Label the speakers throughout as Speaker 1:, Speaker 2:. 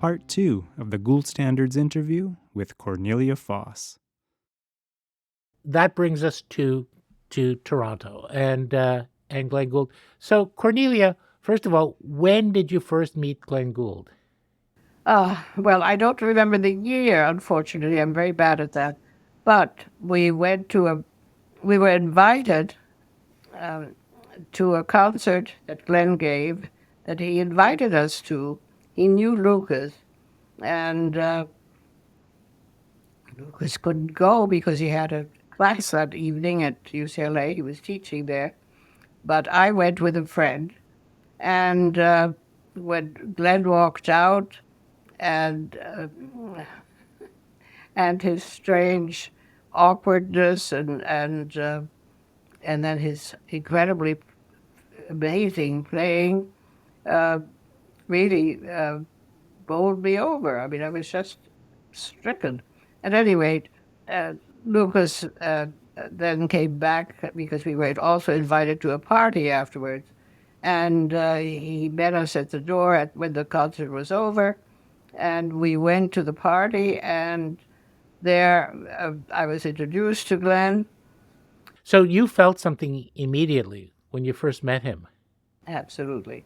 Speaker 1: part 2 of the Gould Standard's interview with Cornelia Foss.
Speaker 2: That brings us to Toronto and Glenn Gould. So, Cornelia, first of all, when did you first meet Glenn Gould?
Speaker 3: Well, I don't remember the year, unfortunately. I'm very bad at that. But we were invited to a concert that Glenn gave, that he invited us to. He knew Lukas, and Lukas couldn't go because he had a class that evening at UCLA. He was teaching there. But I went with a friend, and when Glenn walked out, and his strange awkwardness, and then his incredibly amazing playing, really bowled me over. I mean, I was just stricken. At any rate, Lukas then came back because we were also invited to a party afterwards. And he met us at the door when the concert was over. And we went to the party, and there I was introduced to Glenn.
Speaker 2: So you felt something immediately when you first met him?
Speaker 3: Absolutely.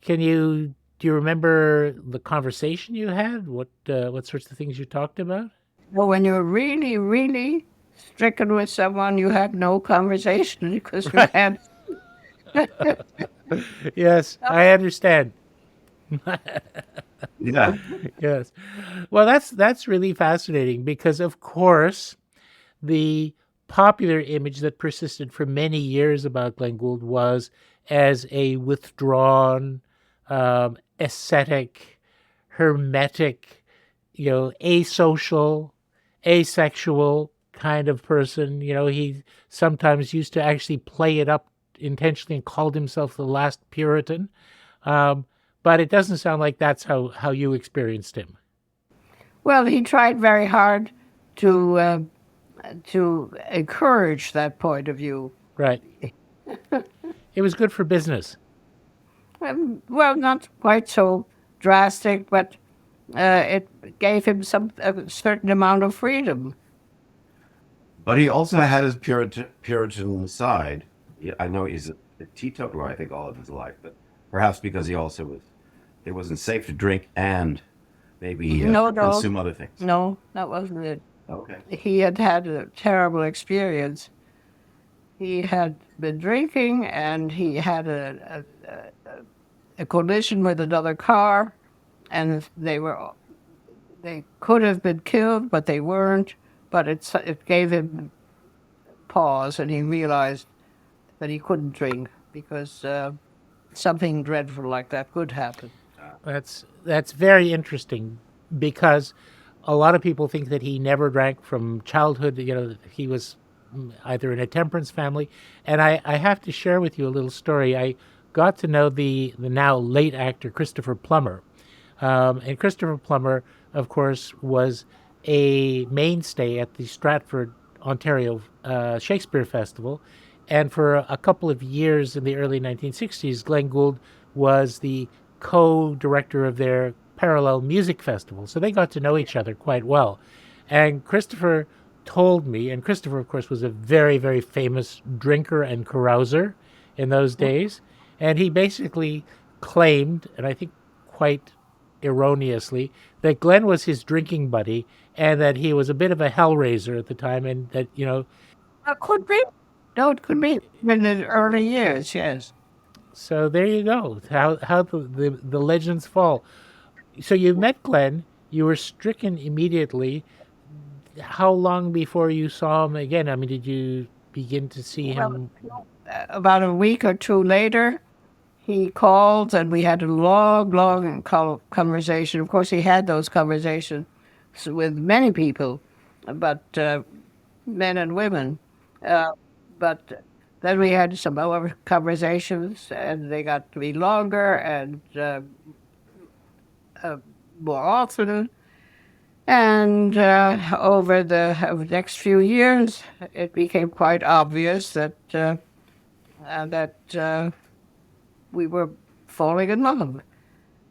Speaker 2: Do you remember the conversation you had? What sorts of things you talked about?
Speaker 3: Well, when you're really, really stricken with someone, you have no conversation because you had...
Speaker 2: Yes, I understand.
Speaker 4: Yeah.
Speaker 2: Yes. Well, that's really fascinating because, of course, the popular image that persisted for many years about Glenn Gould was as a withdrawn, ascetic, hermetic, asocial, asexual kind of person. He sometimes used to actually play it up intentionally and called himself the last Puritan. But it doesn't sound like that's how you experienced him.
Speaker 3: Well, he tried very hard to encourage that point of view.
Speaker 2: Right. It was good for business.
Speaker 3: Well, not quite so drastic, but it gave him a certain amount of freedom.
Speaker 4: But he also had his Puritan side. I know he's a teetotaler, I think, all of his life, but perhaps because he also it wasn't safe to drink and maybe consume other things.
Speaker 3: No, that wasn't it.
Speaker 4: Okay.
Speaker 3: He had a terrible experience. He had been drinking, and he had a collision with another car, and they could have been killed, but they weren't. But it gave him pause, and he realized that he couldn't drink because something dreadful like that could happen.
Speaker 2: That's very interesting because a lot of people think that he never drank from childhood. He was either in a temperance family. And I have to share with you a little story. I got to know the now late actor Christopher Plummer. And Christopher Plummer, of course, was a mainstay at the Stratford, Ontario Shakespeare Festival. And for a couple of years in the early 1960s, Glenn Gould was the co-director of their parallel music festival. So they got to know each other quite well. And Christopher told me, and Christopher, of course, was a very, very famous drinker and carouser in those days. And he basically claimed, and I think quite erroneously, that Glenn was his drinking buddy and that he was a bit of a hellraiser at the time, and that,
Speaker 3: Could be. No, it could be in the early years, yes.
Speaker 2: So there you go, how the legends fall. So you met Glenn, you were stricken immediately. How long before you saw him again? I mean, did you begin to see him?
Speaker 3: About a week or two later, he called, and we had a long conversation. Of course, he had those conversations with many people, but men and women. But then we had some other conversations, and they got to be longer and more often. And over the next few years, it became quite obvious that we were falling in love.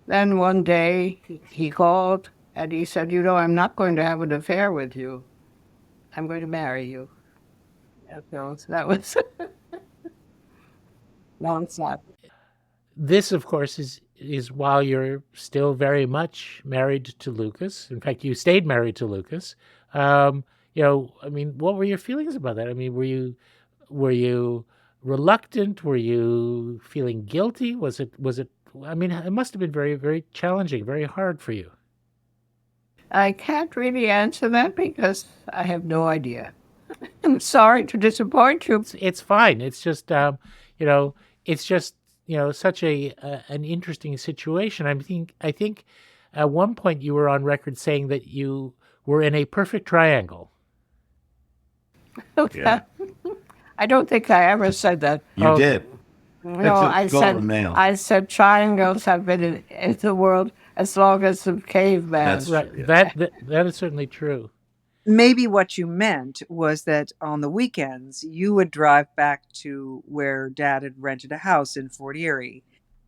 Speaker 3: Then one day he called and he said, "You know, I'm not going to have an affair with you. I'm going to marry you." And so that was nonstop.
Speaker 2: This, of course, is while you're still very much married to Lukas. In fact, you stayed married to Lukas. I mean, what were your feelings about that? I mean, were you reluctant? Were you feeling guilty? Was it? I mean, it must have been very, very challenging, very hard for you.
Speaker 3: I can't really answer that because I have no idea. I'm sorry to disappoint you.
Speaker 2: It's fine. It's just, it's just, such an interesting situation. I think at one point you were on record saying that you were in a perfect triangle.
Speaker 4: Yeah.
Speaker 3: I don't think I ever said that.
Speaker 4: You did.
Speaker 3: No, I said triangles have been in the world as long as the caveman.
Speaker 4: That's
Speaker 2: Right.
Speaker 4: true, yeah.
Speaker 2: That is certainly true.
Speaker 5: Maybe what you meant was that on the weekends you would drive back to where Dad had rented a house in Fort Erie,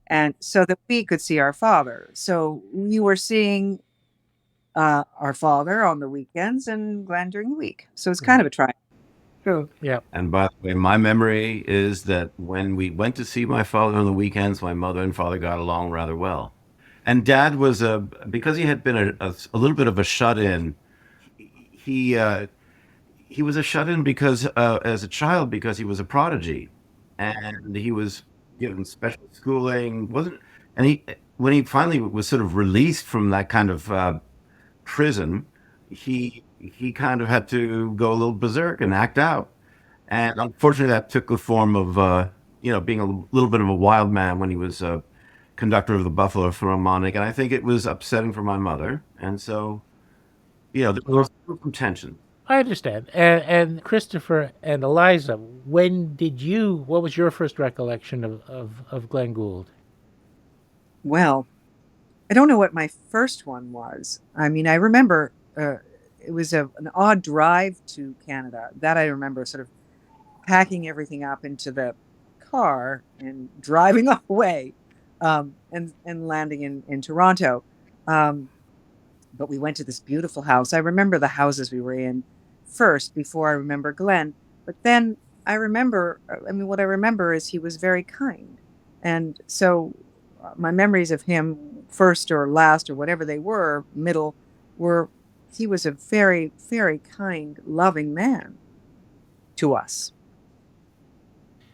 Speaker 5: and so that we could see our father. So we were seeing our father on the weekends and Glenn during the week. So it's kind of a triangle.
Speaker 3: True.
Speaker 2: Yeah.
Speaker 4: And by the way, my memory is that when we went to see my father on the weekends, my mother and father got along rather well. And Dad was because he had been a little bit of a shut-in. He was a shut-in because as a child because he was a prodigy, and he was given special schooling. When he finally was sort of released from that kind of prison, he kind of had to go a little berserk and act out. And unfortunately, that took the form of being a little bit of a wild man when he was conductor of the Buffalo Philharmonic, and I think it was upsetting for my mother, and so there was some tension.
Speaker 2: I understand. And Christopher and Eliza, what was your first recollection of Glenn Gould?
Speaker 5: Well, I don't know what my first one was. I mean, I remember it was an odd drive to Canada. That I remember, sort of packing everything up into the car and driving away, and landing in Toronto. But we went to this beautiful house. I remember the houses we were in first before I remember Glenn. But then what I remember is he was very kind. And so my memories of him, first or last or whatever they were, middle, he was a very, very kind, loving man to us.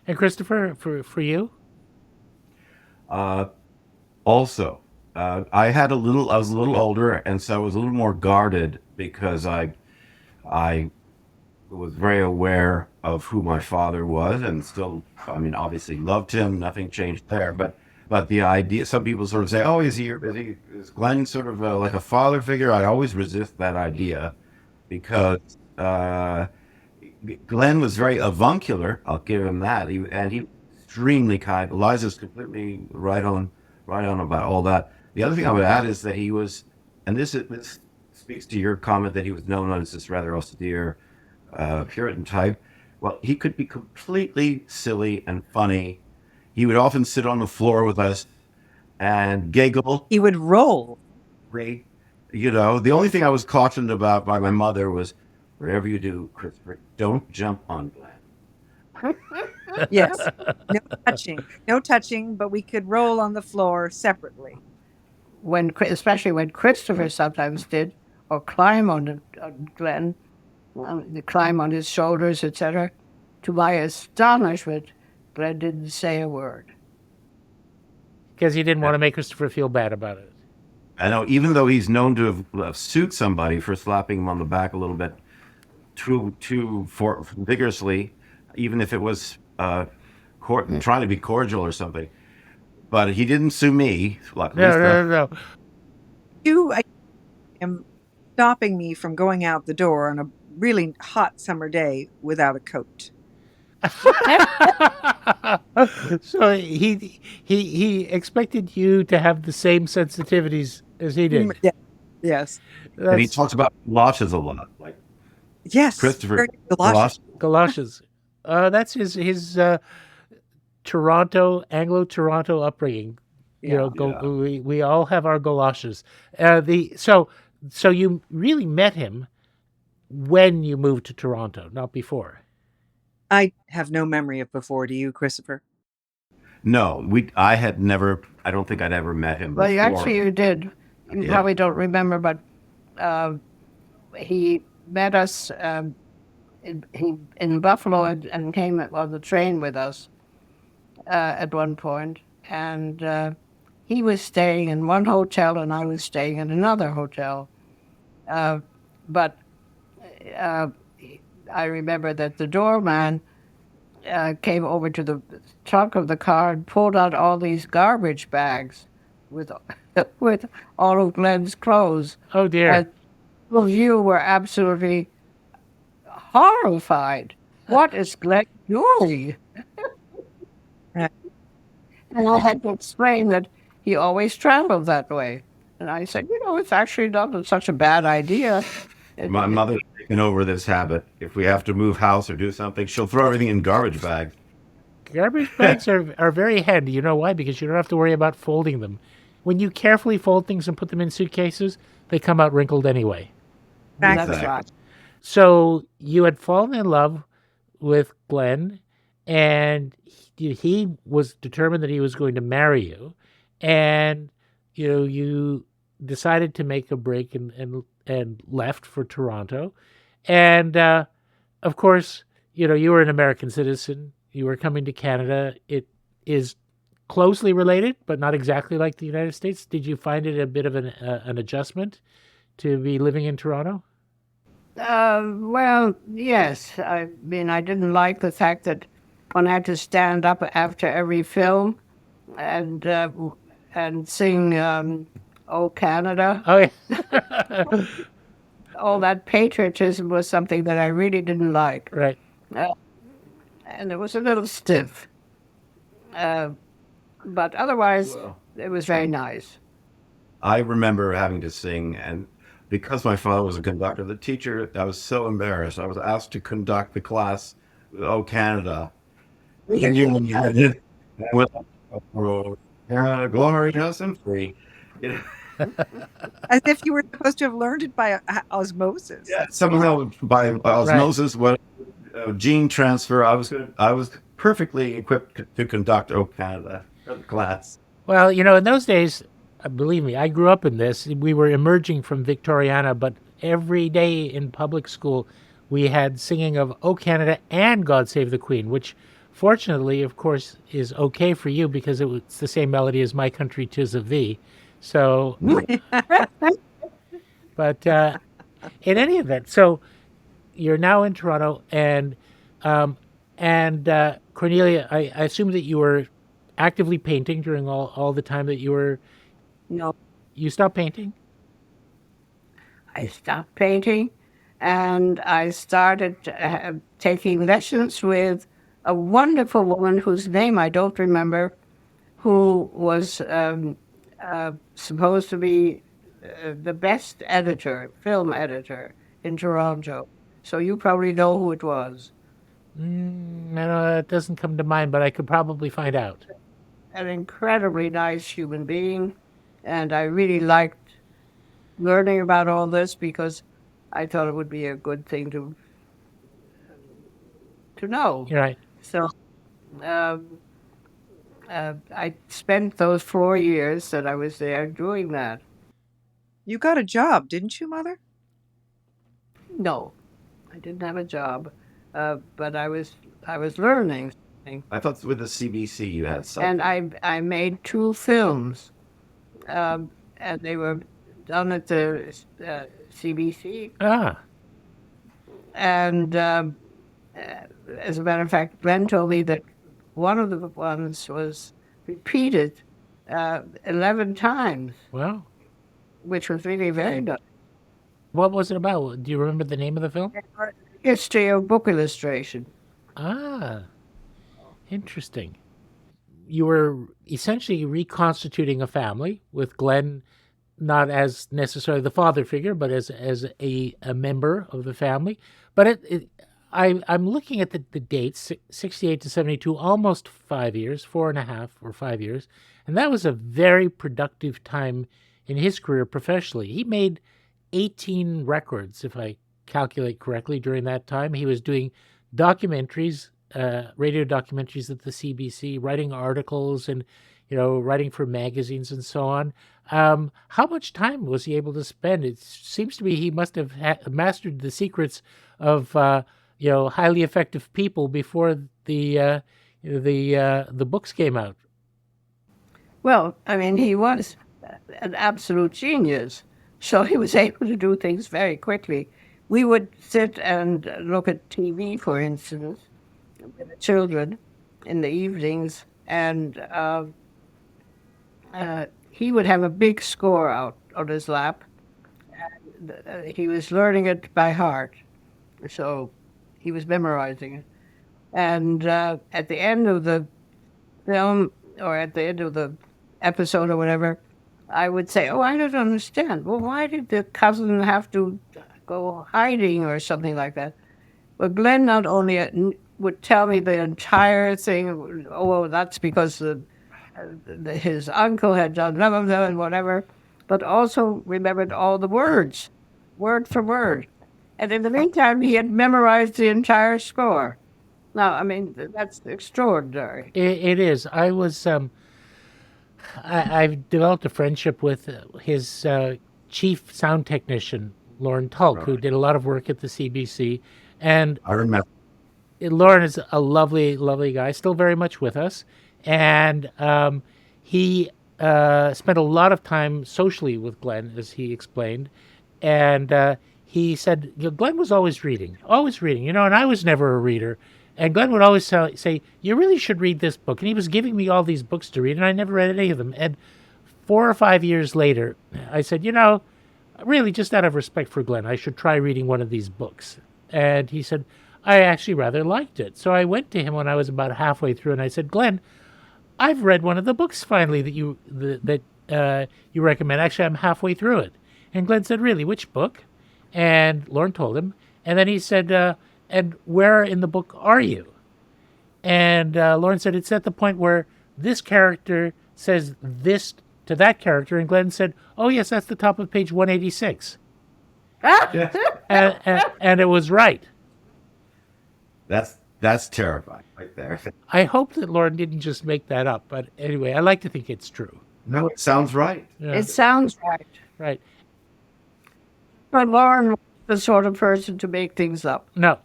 Speaker 2: And Christopher, for you?
Speaker 4: Also, I was a little older, and so I was a little more guarded because I was very aware of who my father was, and still, I mean, obviously loved him. Nothing changed there, but the idea, some people sort of say, "Oh, is Glenn sort of like a father figure?" I always resist that idea because Glenn was very avuncular. I'll give him that. He was extremely kind. Eliza's completely right on about all that. The other thing I would add is that he was, and this speaks to your comment that he was known as this rather austere Puritan type. Well, he could be completely silly and funny. He would often sit on the floor with us and giggle.
Speaker 5: He would roll.
Speaker 4: The only thing I was cautioned about by my mother was, whatever you do, Christopher, don't jump on Glenn.
Speaker 5: Yes. No touching, but we could roll on the floor separately.
Speaker 3: Especially when Christopher sometimes did, or climb on Glenn, climb on his shoulders, etc. To my astonishment, Glenn didn't say a word.
Speaker 2: Because he didn't want to make Christopher feel bad about it.
Speaker 4: I know, even though he's known to have sued somebody for slapping him on the back a little bit too vigorously, even if it was trying to be cordial or something. But he didn't sue me.
Speaker 2: No.
Speaker 5: You am stopping me from going out the door on a really hot summer day without a coat.
Speaker 2: So he expected you to have the same sensitivities as he did.
Speaker 5: Yeah. Yes.
Speaker 4: And he talks about galoshes a lot. Like,
Speaker 5: Yes.
Speaker 4: Christopher,
Speaker 2: Galoshes. That's his Anglo-Toronto upbringing. we all have our galoshes. So you really met him when you moved to Toronto, not before.
Speaker 5: I have no memory of before. Do you, Christopher?
Speaker 4: No, I had never. I don't think I'd ever met him
Speaker 3: Well,
Speaker 4: before.
Speaker 3: actually, you did. You
Speaker 4: Yeah.
Speaker 3: probably don't remember, but he met us in Buffalo and came on the train with us at one point. And he was staying in one hotel and I was staying in another hotel. But I remember that the doorman came over to the trunk of the car and pulled out all these garbage bags with with all of Glenn's clothes.
Speaker 2: Oh dear.
Speaker 3: And well, you were absolutely horrified. What is Glenn doing?
Speaker 5: Right.
Speaker 3: And I had to explain that he always traveled that way. And I said, it's actually not such a bad idea.
Speaker 4: My mother's taken over this habit. If we have to move house or do something, she'll throw everything in garbage bags.
Speaker 2: Garbage bags are very handy. You know why? Because you don't have to worry about folding them. When you carefully fold things and put them in suitcases, they come out wrinkled anyway.
Speaker 3: That's
Speaker 4: Exactly.
Speaker 3: right.
Speaker 2: So you had fallen in love with Glenn, and he was determined that he was going to marry you, and you decided to make a break and left for Toronto, and of course you were an American citizen. You were coming to Canada. It is closely related, but not exactly like the United States. Did you find it a bit of an adjustment to be living in Toronto?
Speaker 3: Well, yes. I mean, I didn't like the fact that one had to stand up after every film and sing "Oh Canada."
Speaker 2: Oh yeah.
Speaker 3: All that patriotism was something that I really didn't like,
Speaker 2: Right.
Speaker 3: and it was a little stiff. But otherwise, it was very nice.
Speaker 4: I remember having to sing, and because my father was a conductor, the teacher, I was so embarrassed. I was asked to conduct the class with "Oh Canada." And you with "Oh Canada, glorious and free."
Speaker 5: As if you were supposed to have learned it by osmosis.
Speaker 4: Yeah, somehow by osmosis, what gene transfer, I was perfectly equipped to conduct "Oh Canada" for the class.
Speaker 2: Well, in those days, believe me, I grew up in this. We were emerging from Victoriana, but every day in public school, we had singing of "Oh Canada" and "God Save the Queen," which fortunately, of course, is okay for you because it's the same melody as "My Country 'Tis of Thee." So, but in any event, so you're now in Toronto, and Cornelia, I assume that you were actively painting during all the time that you were.
Speaker 3: No,
Speaker 2: You stopped painting?
Speaker 3: I stopped painting, and I started taking lessons with a wonderful woman whose name I don't remember, who was supposed to be the best film editor in Toronto. So you probably know who it was.
Speaker 2: No, it doesn't come to mind, but I could probably find out.
Speaker 3: An incredibly nice human being, and I really liked learning about all this because I thought it would be a good thing to know.
Speaker 2: You're right.
Speaker 3: So I spent those 4 years that I was there doing that.
Speaker 5: You got a job, didn't you, Mother?
Speaker 3: No, I didn't have a job, but I was learning.
Speaker 4: I thought with the CBC you had something.
Speaker 3: And I made 2 films, and they were done at the CBC.
Speaker 2: Ah,
Speaker 3: And as a matter of fact, Glenn told me that one of the ones was repeated 11 times,
Speaker 2: well,
Speaker 3: which was really very good.
Speaker 2: what was it about? Do you remember the name of the film?
Speaker 3: History of book illustration.
Speaker 2: Ah, interesting. You were essentially reconstituting a family with Glenn, not as necessarily the father figure, but as a member of the family. But I'm looking at the dates, 68 to 72, almost 5 years, 4.5 or 5 years. And that was a very productive time in his career professionally. He made 18 records, if I calculate correctly, during that time. He was doing documentaries, radio documentaries at the CBC, writing articles and, writing for magazines and so on. How much time was he able to spend? It seems to me he must have mastered the secrets of highly effective people before the books came out.
Speaker 3: Well, I mean, he was an absolute genius, so he was able to do things very quickly. We would sit and look at TV, for instance, with the children in the evenings, and he would have a big score out on his lap. And, he was learning it by heart, so he was memorizing it. And at the end of the film, or at the end of the episode or whatever, I would say, "Oh, I don't understand. Well, why did the cousin have to go hiding or something like that?" Well, Glenn not only would tell me the entire thing, "Oh, well, that's because his uncle had done blah, blah, blah, and whatever," but also remembered all the words, word for word. And in the meantime, he had memorized the entire score. Now, I mean, that's extraordinary.
Speaker 2: It is. I've developed a friendship with his chief sound technician, Lauren Tulk, who did a lot of work at the CBC. And
Speaker 4: I remember.
Speaker 2: Lauren is a lovely, lovely guy, still very much with us. And he spent a lot of time socially with Glenn, as he explained. And he said, Glenn was always reading, and I was never a reader. And Glenn would always say, "You really should read this book." And he was giving me all these books to read, and I never read any of them. And 4 or 5 years later, I said, really, just out of respect for Glenn, I should try reading one of these books. And he said, I actually rather liked it. So I went to him when I was about halfway through, and I said, "Glenn, I've read one of the books finally that you recommend. Actually, I'm halfway through it." And Glenn said, "Really, which book?" And Lauren told him. And then he said, "And where in the book are you?" And Lauren said, "It's at the point where this character says this to that character." And Glenn said, "Oh, yes, that's the top of page 186. And it was right.
Speaker 4: That's terrifying right there.
Speaker 2: I hope that Lauren didn't just make that up. But anyway, I like to think it's true.
Speaker 4: No, it sounds right.
Speaker 2: Yeah.
Speaker 3: It sounds right.
Speaker 2: Right.
Speaker 3: But Lauren was the sort of person to make things up.
Speaker 2: No.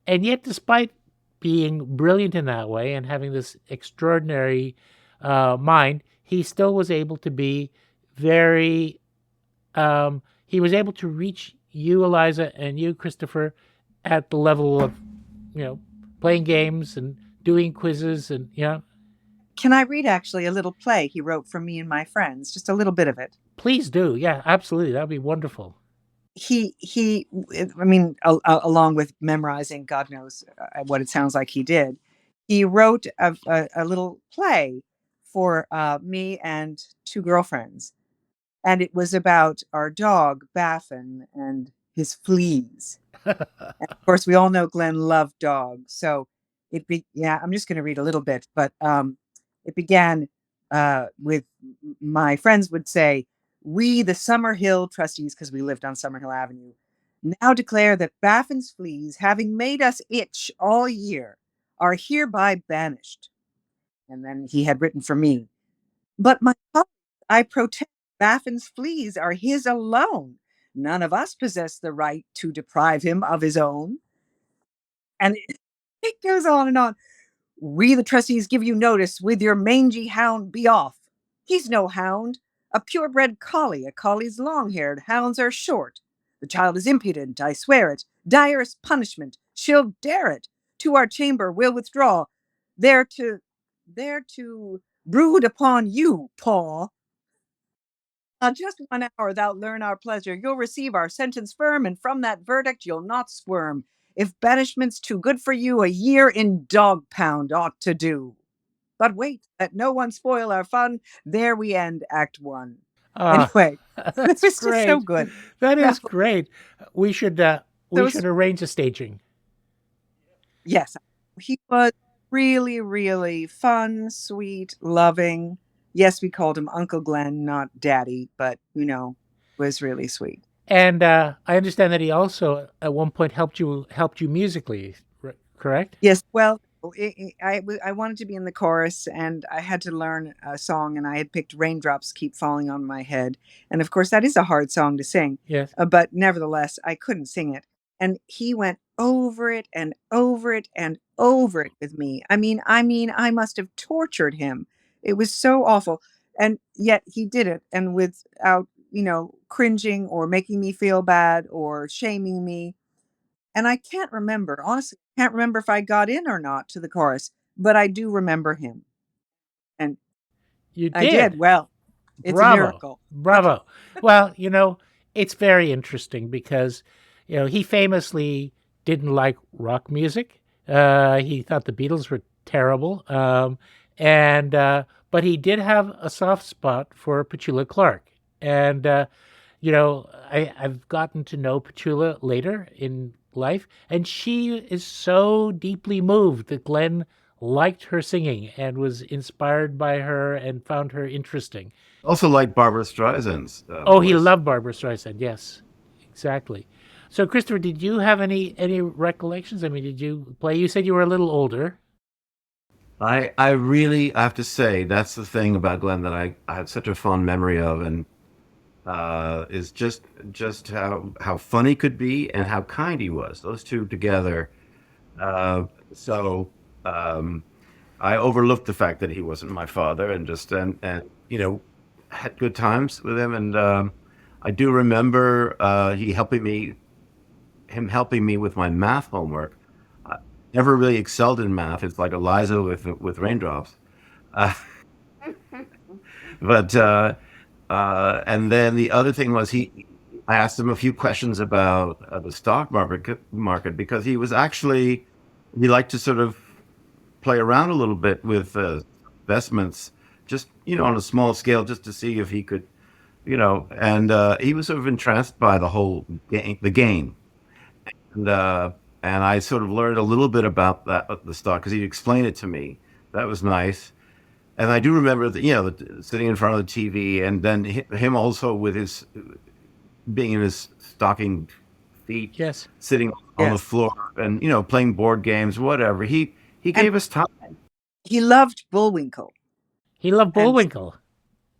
Speaker 2: And yet, despite being brilliant in that way and having this extraordinary mind, he still was able to be very, he was able to reach you, Eliza, and you, Christopher, at the level of, playing games and doing quizzes and,
Speaker 5: Can I read actually a little play he wrote for me and my friends? Just a little bit of it.
Speaker 2: Please do. Yeah, absolutely. That would be wonderful.
Speaker 5: Along with memorizing, God knows what it sounds like he did, he wrote a little play for me and 2 girlfriends. And it was about our dog, Baffin, and his fleas. And of course, we all know Glenn loved dogs. So I'm just going to read a little bit, but it began with my friends would say, "We, the Summerhill trustees," because we lived on Summerhill Avenue, "now declare that Baffin's fleas, having made us itch all year, are hereby banished." And then he had written for me, "But my colleagues, I protest, Baffin's fleas are his alone. None of us possess the right to deprive him of his own." And it goes on and on. "We, the trustees, give you notice, with your mangy hound be off. He's no hound, a purebred collie. A collie's long-haired, hounds are short. The child is impudent, I swear it. Direst punishment, she'll dare it. To our chamber we'll withdraw, there to brood upon you, paw. Just 1 hour thou'lt learn our pleasure. You'll receive our sentence firm, and from that verdict you'll not squirm. If banishment's too good for you, a year in dog pound ought to do. But wait, let no one spoil our fun. There we end Act 1. Anyway,
Speaker 2: That's
Speaker 5: this
Speaker 2: great.
Speaker 5: is just so good.
Speaker 2: That is great. We should arrange a staging.
Speaker 5: Yeah.
Speaker 2: We should arrange a staging.
Speaker 5: Those Yes, he was really, really fun, sweet, loving. Yes, we called him Uncle Glenn, not Daddy, but was really sweet.
Speaker 2: And I understand that he also at one point helped you musically, correct?
Speaker 5: Yes, well, I wanted to be in the chorus, and I had to learn a song, and I had picked "Raindrops Keep Falling on My Head," and of course, that is a hard song to sing,
Speaker 2: Yes.
Speaker 5: but nevertheless, I couldn't sing it, and he went over it and over it and over it with me. I mean, I must have tortured him. It was so awful, and yet he did it, and without cringing or making me feel bad or shaming me. And I can't remember, honestly, can't remember if I got in or not to the chorus, but I do remember him. And
Speaker 2: You
Speaker 5: I did.
Speaker 2: did.
Speaker 5: Well, it's a
Speaker 2: Bravo.
Speaker 5: miracle.
Speaker 2: Bravo. Well, it's very interesting because, he famously didn't like rock music. He thought the Beatles were terrible. But he did have a soft spot for Petula Clark. And, I've gotten to know Petula later in life, and she is so deeply moved that Glenn liked her singing and was inspired by her and found her interesting.
Speaker 4: Also, like Barbara Streisand's
Speaker 2: Oh, he
Speaker 4: voice.
Speaker 2: loved Barbara Streisand. Yes, exactly. So, Christopher, did you have any recollections? I mean, did you play? You said you were a little older.
Speaker 4: I really, I have to say, that's the thing about Glenn that I have such a fond memory of, and is just how funny he could be and how kind he was. Those two together. So I overlooked the fact that he wasn't my father, and just and had good times with him. And I do remember him helping me with my math homework. I never really excelled in math. It's like Eliza with raindrops. Uh, but and then the other thing was I asked him a few questions about the stock market because he liked to sort of play around a little bit with investments, just on a small scale, just to see if he could, and he was sort of entranced by the game, and I sort of learned a little bit about the stock because he explained it to me. That was nice. And I do remember that, sitting in front of the TV, and then him also with his being in his stocking feet,
Speaker 2: Yes,
Speaker 4: sitting on the
Speaker 5: Yes.
Speaker 4: floor, and playing board games, whatever. He
Speaker 5: And
Speaker 4: gave us time.
Speaker 5: he loved Bullwinkle.
Speaker 2: he loved
Speaker 5: And
Speaker 2: Bullwinkle.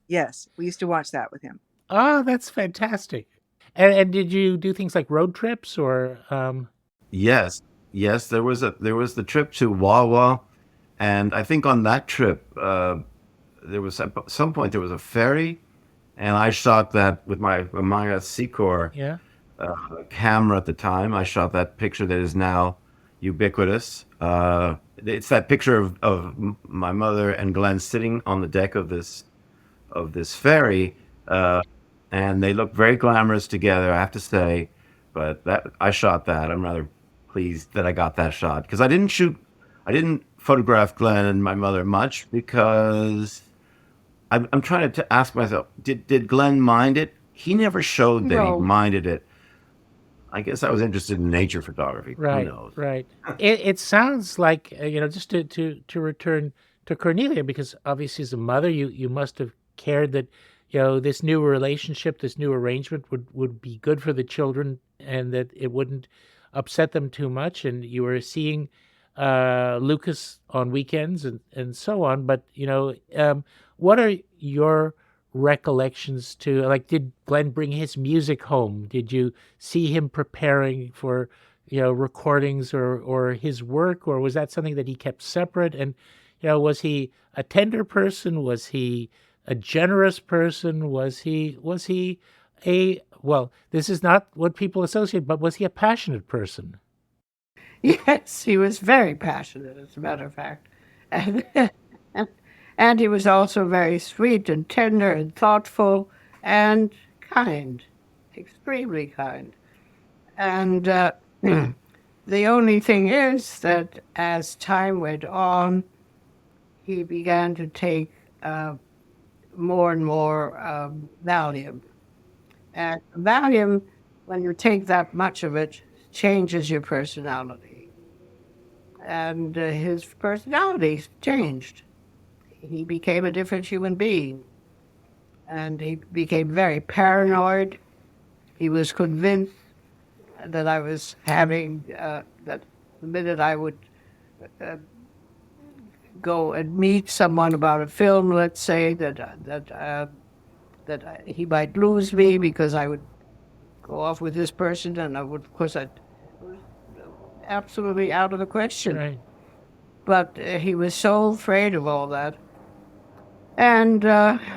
Speaker 5: yes, we used to watch that with him.
Speaker 2: Oh, that's fantastic. And did you do things like road trips or?
Speaker 4: Yes, yes. There was the trip to Wawa, and I think on that trip there was at some point there was a ferry, and I shot that with my Maya Secor
Speaker 2: Yeah.
Speaker 4: camera at the time. I shot that picture that is now ubiquitous. It's that picture of my mother and Glenn sitting on the deck of this ferry, uh, and they look very glamorous together, I have to say. But that I shot that. I'm rather pleased that I got that shot because I didn't photograph Glenn and my mother much because I'm trying to ask myself, did Glenn mind it? He never showed that he
Speaker 3: No.
Speaker 4: minded it. I guess I was interested in nature photography. Who
Speaker 2: Right,
Speaker 4: knows?
Speaker 2: right. It sounds like just to return to Cornelia, because obviously as a mother, you must have cared that this new relationship, this new arrangement would be good for the children, and that it wouldn't upset them too much. And you were seeing Lukas on weekends and so on. But what are your recollections to, like, did Glenn bring his music home? Did you see him preparing for recordings or his work, or was that something that he kept separate? And was he a tender person? Was he a generous person? Was he a, well, this is not what people associate, but was he a passionate person?
Speaker 3: Yes, he was very passionate, as a matter of fact. And, and he was also very sweet and tender and thoughtful and kind, extremely kind. And the only thing is that as time went on, he began to take more and more Valium. And Valium, when you take that much of it, changes your personality. and his personality changed. He became a different human being, and he became very paranoid. He was convinced that I was having, that the minute I would go and meet someone about a film, let's say, that he might lose me because I would go off with this person, and I would, of course, it was absolutely out of the question.
Speaker 2: Right.
Speaker 3: But he was so afraid of all that, and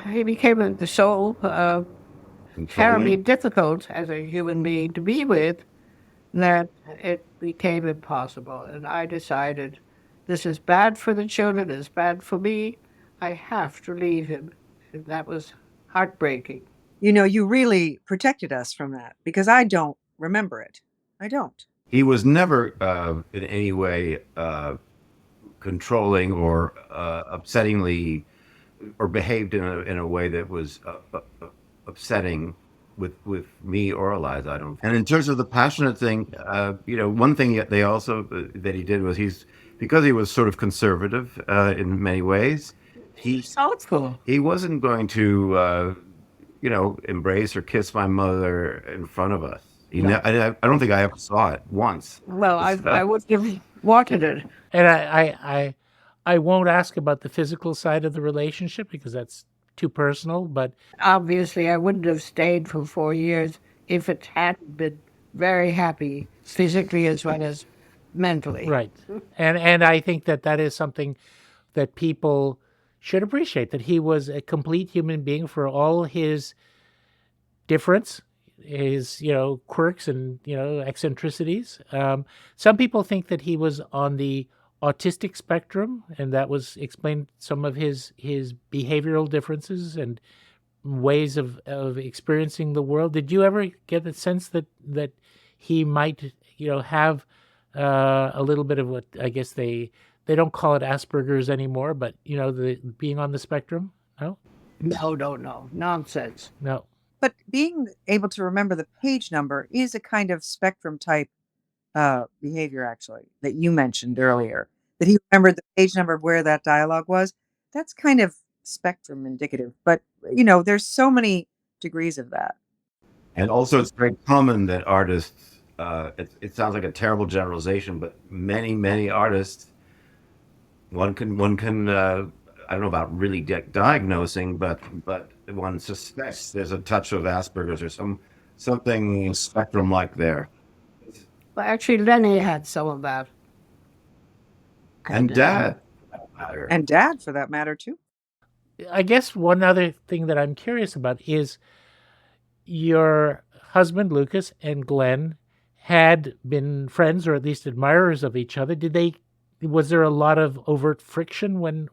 Speaker 3: he became so terribly
Speaker 4: Controlling.
Speaker 3: difficult as a human being to be with that it became impossible. And I decided, this is bad for the children, it's bad for me. I have to leave him. And that was heartbreaking.
Speaker 5: You know, you really protected us from that because I don't remember it. I don't.
Speaker 4: He was never in any way controlling or upsettingly, or behaved in a way that was upsetting with me or Eliza. I don't. And in terms of the passionate thing, one thing they also that he did was because he was sort of conservative in many ways.
Speaker 3: Thoughtful.
Speaker 4: He wasn't going to embrace or kiss my mother in front of us. I don't think I ever saw it once.
Speaker 3: Well, I wouldn't have wanted it.
Speaker 2: And I won't ask about the physical side of the relationship because that's too personal, but
Speaker 3: Obviously, I wouldn't have stayed for 4 years if it hadn't been very happy, physically as well as mentally.
Speaker 2: right. And I think that is something that people should appreciate, that he was a complete human being for all his difference, his quirks and eccentricities. Some people think that he was on the autistic spectrum, and that was explained some of his behavioral differences and ways of experiencing the world. Did you ever get the sense that he might have a little bit of what I guess they don't call it Asperger's anymore, but the being on the spectrum? No,
Speaker 3: No. Nonsense.
Speaker 2: no.
Speaker 5: But being able to remember the page number is a kind of spectrum type behavior, actually, that you mentioned earlier. That he remembered the page number of where that dialogue was. That's kind of spectrum indicative. But, there's so many degrees of that.
Speaker 4: And also, it's very common that artists. It sounds like a terrible generalization, but many artists. One can. I don't know about really diagnosing, but one suspects there's a touch of Asperger's or something spectrum like there.
Speaker 3: Well, actually, Lenny had some of that.
Speaker 4: And Dad.
Speaker 5: And Dad, for that matter, too.
Speaker 2: I guess one other thing that I'm curious about is your husband, Lukas, and Glenn had been friends or at least admirers of each other. Was there a lot of overt friction when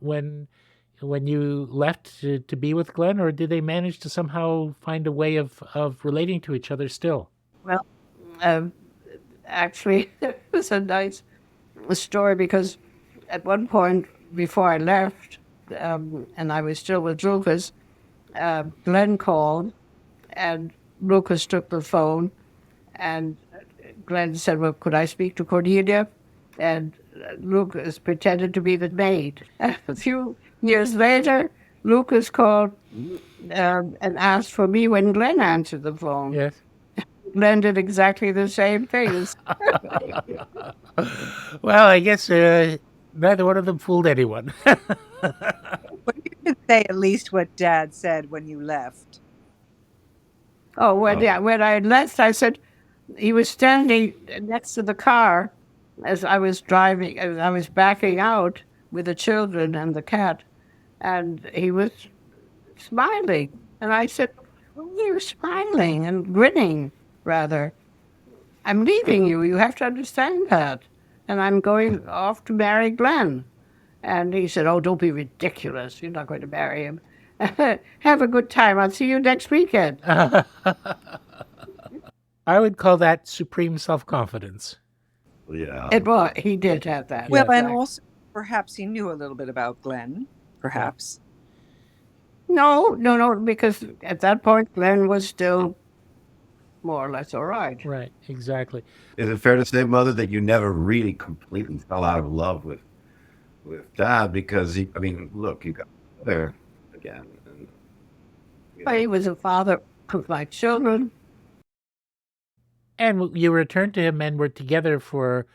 Speaker 2: you left to be with Glenn, or did they manage to somehow find a way of relating to each other still?
Speaker 3: Well, actually, it was a nice story because at one point before I left, and I was still with Lukas, Glenn called, and Lukas took the phone, and Glenn said, well, could I speak to Cornelia? And Lukas pretended to be the maid. A few years later, Lukas called and asked for me when Glenn answered the phone.
Speaker 2: Yes.
Speaker 3: Glenn did exactly the same things.
Speaker 2: Well, I guess neither one of them fooled anyone.
Speaker 5: But you could say at least what Dad said when you left.
Speaker 3: When I left, I said, he was standing next to the car as I was driving, as I was backing out with the children and the cat, and he was smiling. And I said, well, you're smiling and grinning, rather. I'm leaving you. You have to understand that. And I'm going off to marry Glenn. And he said, oh, don't be ridiculous. You're not going to marry him. Have a good time. I'll see you next weekend.
Speaker 2: I would call that supreme self-confidence.
Speaker 4: Yeah.
Speaker 3: It was. He did have that.
Speaker 5: Well,
Speaker 3: Yes,
Speaker 5: and also perhaps he knew a little bit about Glenn. Perhaps.
Speaker 3: No, because at that point, Glenn was still more or less all right.
Speaker 2: Right, exactly.
Speaker 4: Is it fair to say, Mother, that you never really completely fell out of love with Dad? Because I mean, look, you got there again. And,
Speaker 3: But he was a father of my children.
Speaker 2: And you returned to him and were together for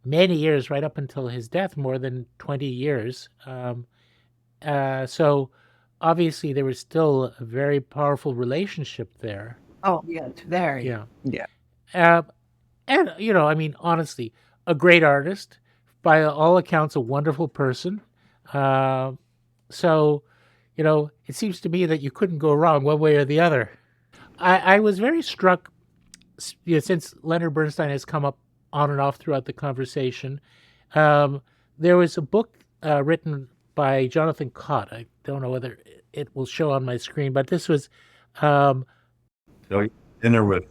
Speaker 2: many years, right up until his death, more than 20 years. So obviously there was still a very powerful relationship there.
Speaker 3: Oh, yes, very.
Speaker 2: Yeah.
Speaker 5: Yeah.
Speaker 2: And, I mean, honestly, a great artist, by all accounts, a wonderful person. So, it seems to me that you couldn't go wrong one way or the other. I was very struck, since Leonard Bernstein has come up on and off throughout the conversation. There was a book written by Jonathan Cott. I don't know whether it will show on my screen, but this was,
Speaker 4: so dinner with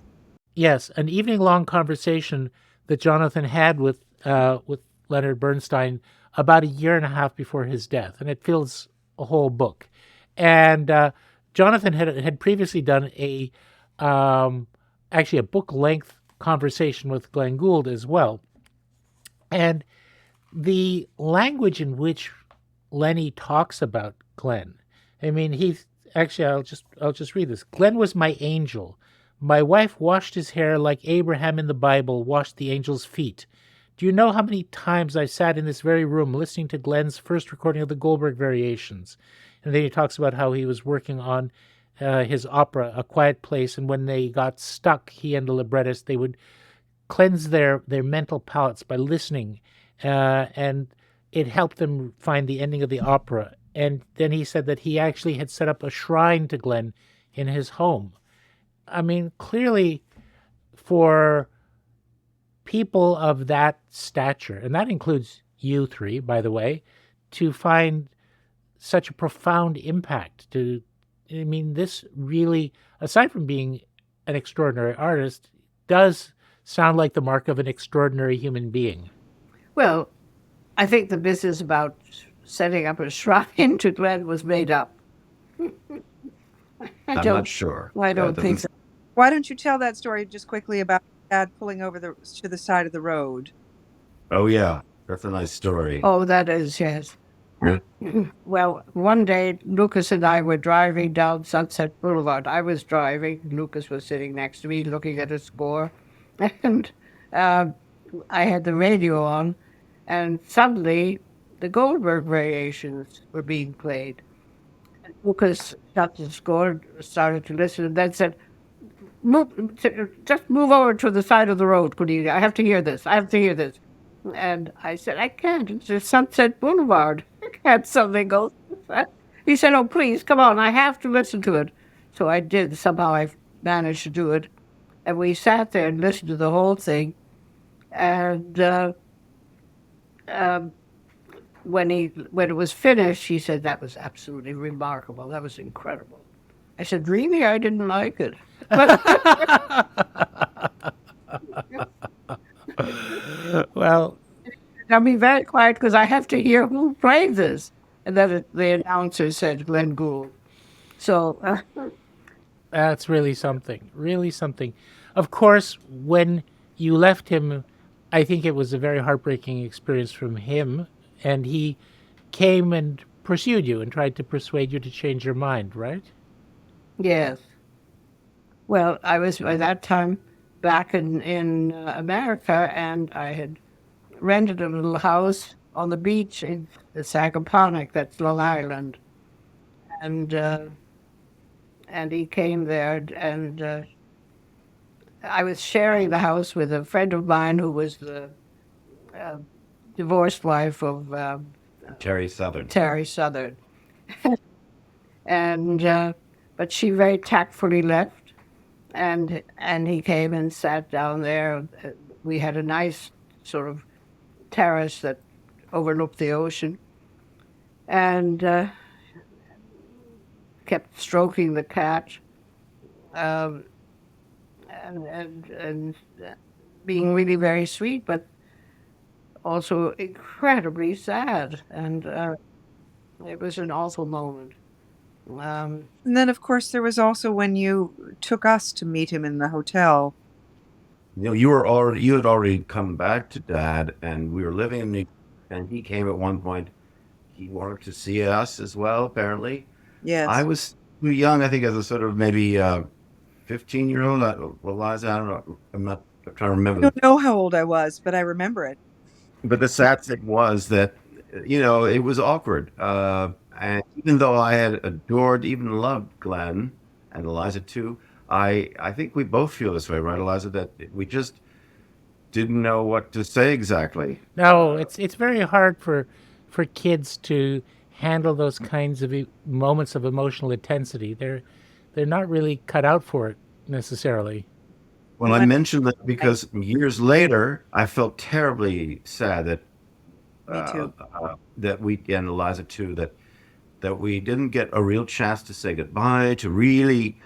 Speaker 2: yes, an evening-long conversation that Jonathan had with Leonard Bernstein about a year and a half before his death, and it fills a whole book. And Jonathan had previously done actually a book-length conversation with Glenn Gould as well. And the language in which Lenny talks about Glenn, I mean, I'll just read this. Glenn was my angel. My wife washed his hair like Abraham in the Bible washed the angel's feet. Do you know how many times I sat in this very room listening to Glenn's first recording of the Goldberg Variations? And then he talks about how he was working on his opera, A Quiet Place, and when they got stuck, he and the librettist, they would cleanse their mental palates by listening, and it helped them find the ending of the opera. And then he said that he actually had set up a shrine to Glenn in his home. I mean, clearly for people of that stature, and that includes you three, by the way, to find such a profound impact. This really, aside from being an extraordinary artist, does sound like the mark of an extraordinary human being.
Speaker 3: Well, I think the business about setting up a shrine to Glenn was made up.
Speaker 4: I'm not sure.
Speaker 3: I don't think so.
Speaker 5: Why don't you tell that story just quickly about Dad pulling over to the side of the road?
Speaker 4: Oh yeah, that's a nice story.
Speaker 3: Oh, that is, yes.
Speaker 4: Yeah.
Speaker 3: Well, one day, Lukas and I were driving down Sunset Boulevard. I was driving. Lukas was sitting next to me looking at a score. And I had the radio on, and suddenly the Goldberg Variations were being played. And Lukas shut the score, started to listen, and then said, just move over to the side of the road, Cornelia. I have to hear this. And I said, I can't. It's just Sunset Boulevard. I can't something go. He said, oh, please, come on. I have to listen to it. So I did. Somehow I managed to do it. And we sat there and listened to the whole thing. And when it was finished, he said, that was absolutely remarkable. That was incredible. I said, really? I didn't like it.
Speaker 2: Well,
Speaker 3: I'll be very quiet because I have to hear who played this. And then the announcer said Glenn Gould. So
Speaker 2: that's really something. Really something. Of course, when you left him, I think it was a very heartbreaking experience from him, and he came and pursued you and tried to persuade you to change your mind, right?
Speaker 3: yes. Well, I was by that time back in America, and I had rented a little house on the beach in the Sagaponack, that's Long Island. And he came there, and I was sharing the house with a friend of mine who was the divorced wife of
Speaker 4: Terry Southern.
Speaker 3: Terry Southern. And but she very tactfully left, and he came and sat down there. We had a nice sort of terrace that overlooked the ocean, and kept stroking the cat, and being really very sweet, but also incredibly sad. And it was an awful moment. Um,
Speaker 5: And then, of course, there was also when you took us to meet him in the hotel.
Speaker 4: You had already come back to Dad, and we were living in New, and he came at one point. He wanted to see us as well. Apparently, I
Speaker 5: Yes.
Speaker 4: was too young. I think as a sort of maybe 15-year-old. Eliza, I don't know. I'm trying to
Speaker 5: I
Speaker 4: remember.
Speaker 5: don't know how old I was, but I remember it.
Speaker 4: But the sad thing was that, it was awkward. And even though I had adored, even loved Glenn and Eliza too, I think we both feel this way, right, Eliza? That we just didn't know what to say exactly.
Speaker 2: No, it's very hard for kids to handle those kinds of moments of emotional intensity. They're not really cut out for it necessarily.
Speaker 4: Well, I
Speaker 5: When
Speaker 4: mentioned that
Speaker 5: I,
Speaker 4: because years later, I felt terribly sad
Speaker 5: me too.
Speaker 4: that we and Eliza too that we didn't get a real chance to say goodbye, to really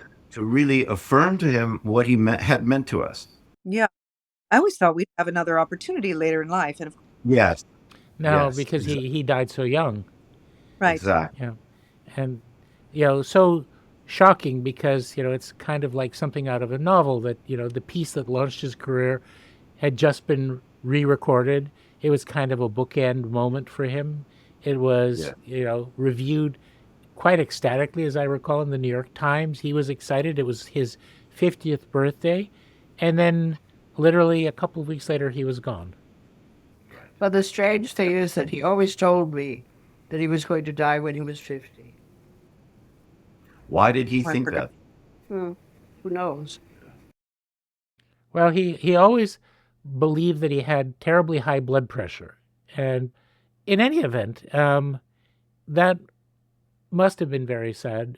Speaker 4: affirm to him what had meant to us.
Speaker 5: Yeah. I always thought we'd have another opportunity later in life. And of course,
Speaker 4: Yes,
Speaker 2: No,
Speaker 4: yes,
Speaker 2: because he died so young.
Speaker 5: right.
Speaker 4: exactly.
Speaker 2: Yeah, and so shocking because it's kind of like something out of a novel that the piece that launched his career had just been re-recorded. It was kind of a bookend moment for him. It was
Speaker 4: Yeah.
Speaker 2: reviewed quite ecstatically, as I recall, in the New York Times. He was excited. It was his 50th birthday, and then literally a couple of weeks later, he was gone.
Speaker 3: but the strange thing is that he always told me that he was going to die when he was 50.
Speaker 4: Why did he
Speaker 5: I
Speaker 4: think
Speaker 5: forgot.
Speaker 4: that?
Speaker 3: Hmm. Who knows?
Speaker 2: Well, he always believed that he had terribly high blood pressure, and in any event, that must have been very sad.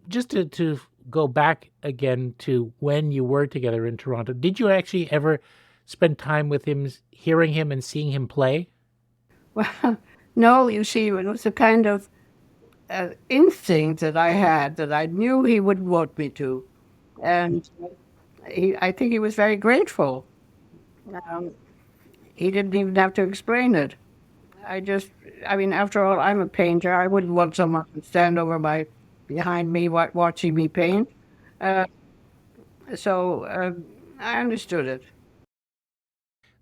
Speaker 2: Just to go back again to when you were together in Toronto, did you actually ever spend time with him, hearing him and seeing him play?
Speaker 3: Well, no, you see, it was a kind of instinct that I had that I knew he would want me to. And I think he was very grateful. Um, he didn't even have to explain it. I mean, after all, I'm a painter. I wouldn't want someone to stand behind me, watching me paint. Uh, so I understood it.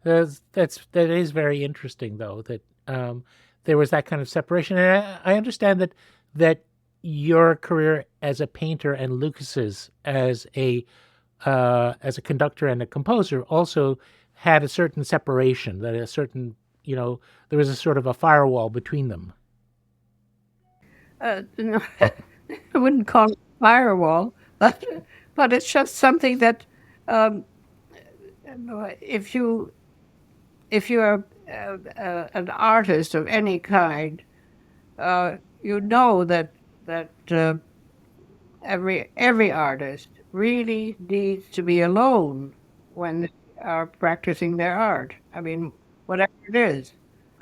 Speaker 2: That is very interesting, though, that there was that kind of separation, and I understand that your career as a painter and Lucas's as a conductor and a composer also had a certain separation, that a certain there was a sort of a firewall between them.
Speaker 3: No, I wouldn't call it firewall, but it's just something that um, if you're an artist of any kind, you know that every artist really needs to be alone when they are practicing their art. I mean, whatever it is.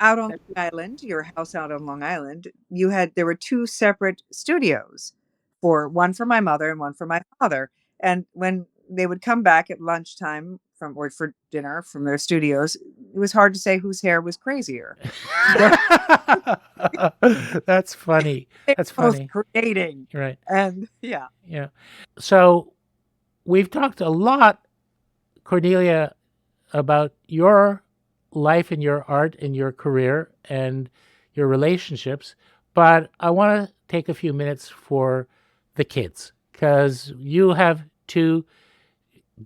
Speaker 5: Out on Long Island, your house out on Long Island, there were two separate studios, for one for my mother and one for my father. And when they would come back at lunchtime or for dinner from their studios, it was hard to say whose hair was crazier. They
Speaker 2: That's funny.
Speaker 5: were
Speaker 2: That's
Speaker 5: both
Speaker 2: funny.
Speaker 5: creating.
Speaker 2: Right.
Speaker 5: And yeah.
Speaker 2: Yeah. So we've talked a lot, Cornelia, about your life and your art and your career and your relationships, but I want to take a few minutes for the kids because you have two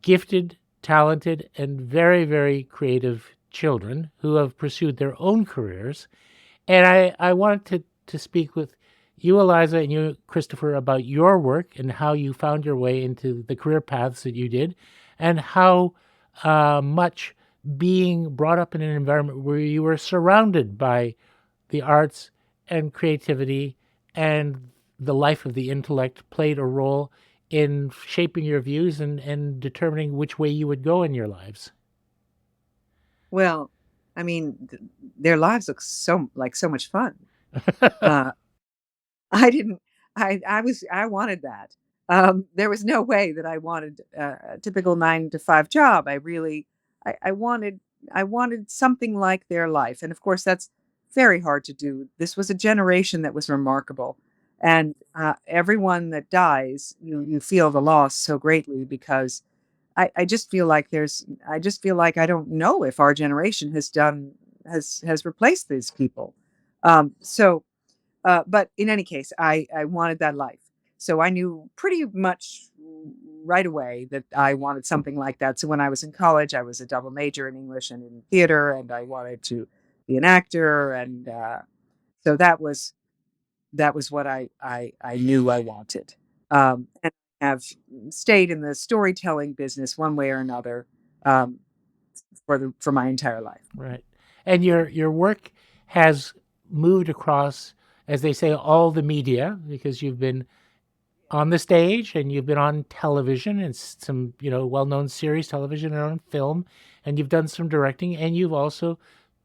Speaker 2: gifted, talented, and very, very creative children who have pursued their own careers. And I wanted to speak with you, Eliza, and you, Christopher, about your work and how you found your way into the career paths that you did, and how much being brought up in an environment where you were surrounded by the arts and creativity and the life of the intellect played a role in shaping your views and determining which way you would go in your lives.
Speaker 5: Well, I mean, their lives look so much fun. Uh, I didn't. I wanted that. There was no way that I wanted a typical 9 to 5 job. I wanted something like their life, and of course, that's very hard to do. This was a generation that was remarkable. And everyone that dies, you feel the loss so greatly because I just feel like I just feel like I don't know if our generation has replaced these people. So but in any case, I wanted that life. So I knew pretty much right away that I wanted something like that. So when I was in college, I was a double major in English and in theater, and I wanted to be an actor. And so that was what I knew I wanted. And I have stayed in the storytelling business one way or another um, for my entire life.
Speaker 2: Right. And your work has moved across, as they say, all the media, because you've been on the stage and you've been on television and some, well-known series, television and on film, and you've done some directing, and you've also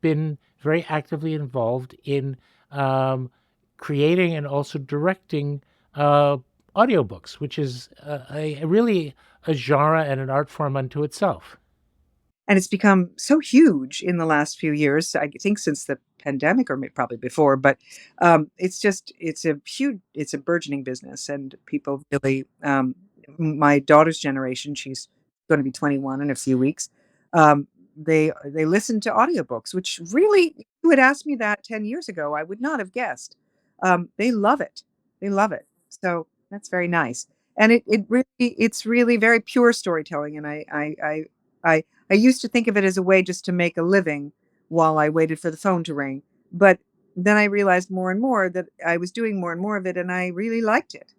Speaker 2: been very actively involved in creating and also directing audiobooks, which is really a genre and an art form unto itself.
Speaker 5: And it's become so huge in the last few years. I think since the pandemic, or probably before. But it's a burgeoning business, and people really. My daughter's generation, she's going to be 21 in a few weeks. They listen to audiobooks, which really, you had asked me that 10 years ago, I would not have guessed. They love it. They love it. So that's very nice. And it's really very pure storytelling. And I used to think of it as a way just to make a living while I waited for the phone to ring. But then I realized more and more that I was doing more and more of it, and I really liked it.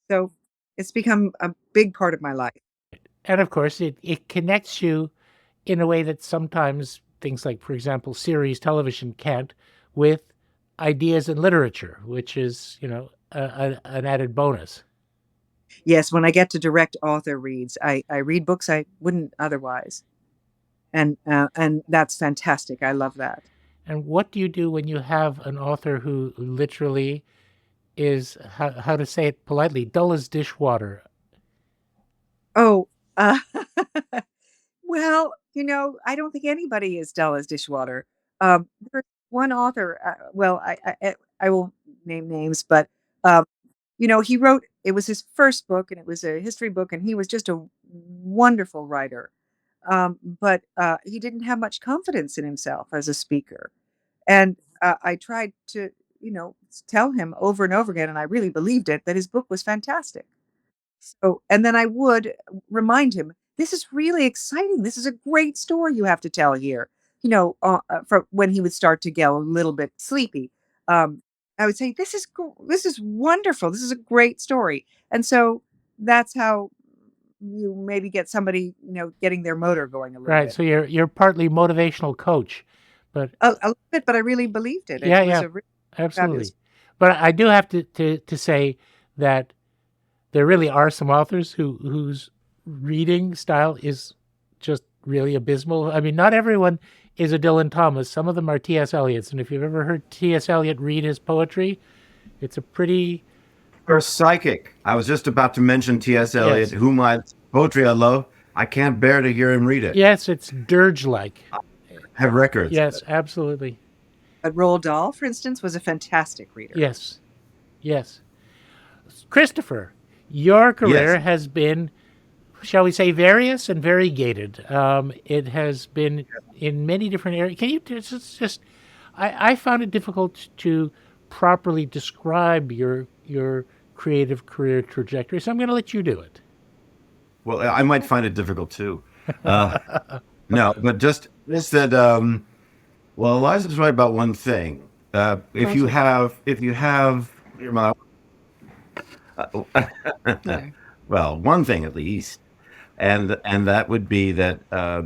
Speaker 5: So it's become a big part of my life.
Speaker 2: And of course, it connects you in a way that sometimes things like, for example, series television can't, with ideas in literature, which is, an added bonus.
Speaker 5: Yes, when I get to direct author reads, I read books I wouldn't otherwise. And that's fantastic. I love that.
Speaker 2: And what do you do when you have an author who literally is, how to say it politely, dull as dishwater?
Speaker 5: Oh, well, I don't think anybody is dull as dishwater. There's one author. Well, I won't name names, but um, he wrote. It was his first book, and it was a history book, and he was just a wonderful writer. But he didn't have much confidence in himself as a speaker, and I tried to, tell him over and over again, and I really believed it, that his book was fantastic. So, and then I would remind him, "This is really exciting. This is a great story you have to tell here." For when he would start to get a little bit sleepy, um, I would say, "This is wonderful. This is a great story." And so that's how you maybe get somebody, getting their motor going a little
Speaker 2: Right.
Speaker 5: bit.
Speaker 2: So you're partly motivational coach, but
Speaker 5: A little bit, but I really believed it.
Speaker 2: yeah,
Speaker 5: It was
Speaker 2: yeah,
Speaker 5: a really
Speaker 2: absolutely.
Speaker 5: fabulous.
Speaker 2: But I do have to say that there really are some authors whose reading style is just really abysmal. I mean, not everyone is a Dylan Thomas. Some of them are T.S. Eliot's, and if you've ever heard T.S. Eliot read his poetry, it's a pretty
Speaker 4: Or psychic. I was just about to mention T.S. Eliot,
Speaker 2: Yes.
Speaker 4: whom poetry I love. I can't bear to hear him read it.
Speaker 2: yes, it's dirge-like.
Speaker 4: Have records.
Speaker 2: Yes, absolutely.
Speaker 5: But Roald Dahl, for instance, was a fantastic reader.
Speaker 2: Yes, yes. Christopher, your career
Speaker 4: Yes.
Speaker 2: has been, shall we say, various and variegated. It has been in many different areas. Can you just I found it difficult to properly describe your creative career trajectory, so I'm going to let you do it.
Speaker 4: Well, I might find it difficult too. No, but just that. Well, Eliza's right about one thing. If you have your mouth,
Speaker 3: Yeah.
Speaker 4: well, one thing at least, and that would be that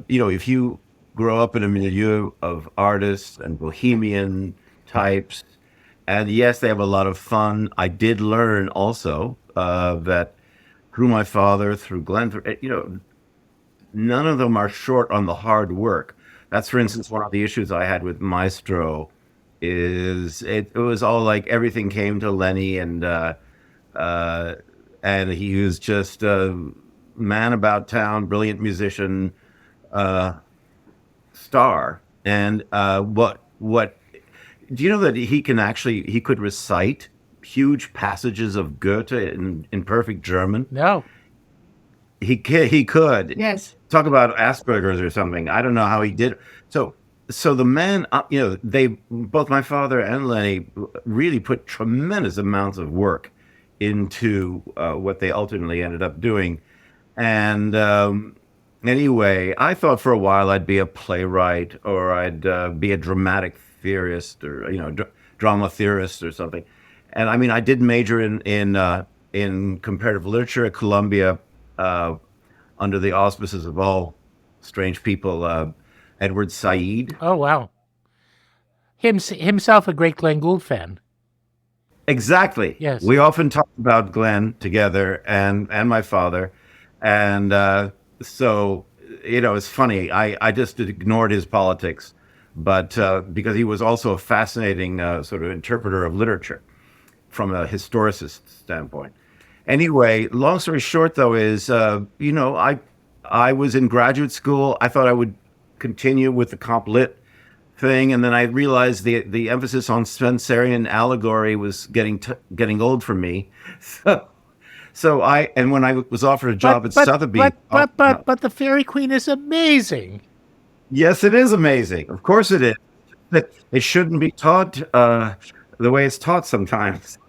Speaker 4: if you grow up in a milieu of artists and bohemian types, and yes, they have a lot of fun. I did learn also that through my father, through Glenn, none of them are short on the hard work. That's, for instance, one of the issues I had with Maestro. Is it was all like everything came to Lenny, uh, and he was just a man about town, brilliant musician, uh, star. And what do you know that he could recite huge passages of Goethe in perfect German?
Speaker 2: No.
Speaker 4: He could.
Speaker 3: Yes.
Speaker 4: Talk about Asperger's or something. I don't know how he did. So the man, they both my father and Lenny really put tremendous amounts of work into what they ultimately ended up doing. And anyway, I thought for a while I'd be a playwright or I'd be a dramatic theorist or drama theorist or something. And I mean, I did major in comparative literature at Columbia under the auspices of all strange people, Edward Said.
Speaker 2: Oh, wow. Himself a great Glenn Gould fan.
Speaker 4: Exactly.
Speaker 2: Yes.
Speaker 4: We often talk about Glenn together and my father. And so, it's funny. I just ignored his politics, but because he was also a fascinating sort of interpreter of literature from a historicist standpoint. Anyway, long story short, though, is, I was in graduate school. I thought I would continue with the comp lit thing, and then I realized the emphasis on Spencerian allegory was getting old for me. And when I was offered a job at Sotheby's,
Speaker 2: But the Fairy Queen is amazing.
Speaker 4: yes, it is amazing. Of course, it is. It shouldn't be taught the way it's taught sometimes.